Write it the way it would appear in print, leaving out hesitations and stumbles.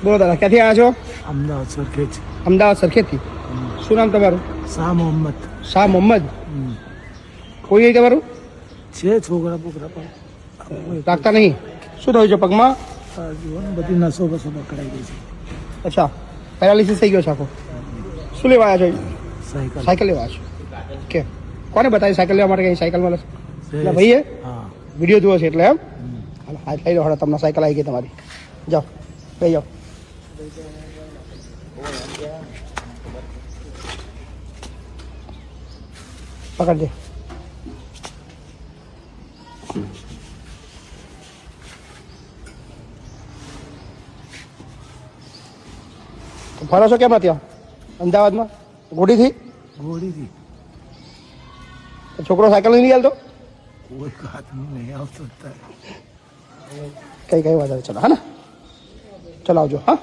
બોલો દાદા, ક્યાંથી આવ્યા છો? અમદાવાદ સરખેજ. અમદાવાદ સરખેજથી. શું નામ તમારું? શાહ મોહમ્મદ. શાહ મોહમ્મદ. કોઈ નહીં તમારું? છે છોકરા બોકરા પણ રાખતા નહીં. શું થયું છે પગમાં? જુઓ ને બધી નસો બસો પકડાઈ ગઈ છે. અચ્છા, પેરાલિસિસ થઈ ગયો છે આખો. શું લેવા આવ્યા છો? સાયકલ. સાયકલ લેવા આવ્યા છો. ઓકે, કોને બતાવી સાયકલ લેવા માટે? કઈ સાયકલ મળે? એટલે ભાઈએ હા. વિડીયો જુઓ છે એટલે એમ. હાલો, હાથ લઈ લો. હળો, તમને સાયકલ આવી ગઈ તમારી. જાઓ, લઈ જાઓ. પકડજે. ફરો છો કેમ ત્યાં અમદાવાદમાં? ઘોડીથી? ગોળીથી છોકરો સાયકલ નહીં ચાલતો? કોઈ હાથમાં નહીં આવતો અત્યારે. કઈ વાત ચલો. હા ને, ચલો આવજો. હા.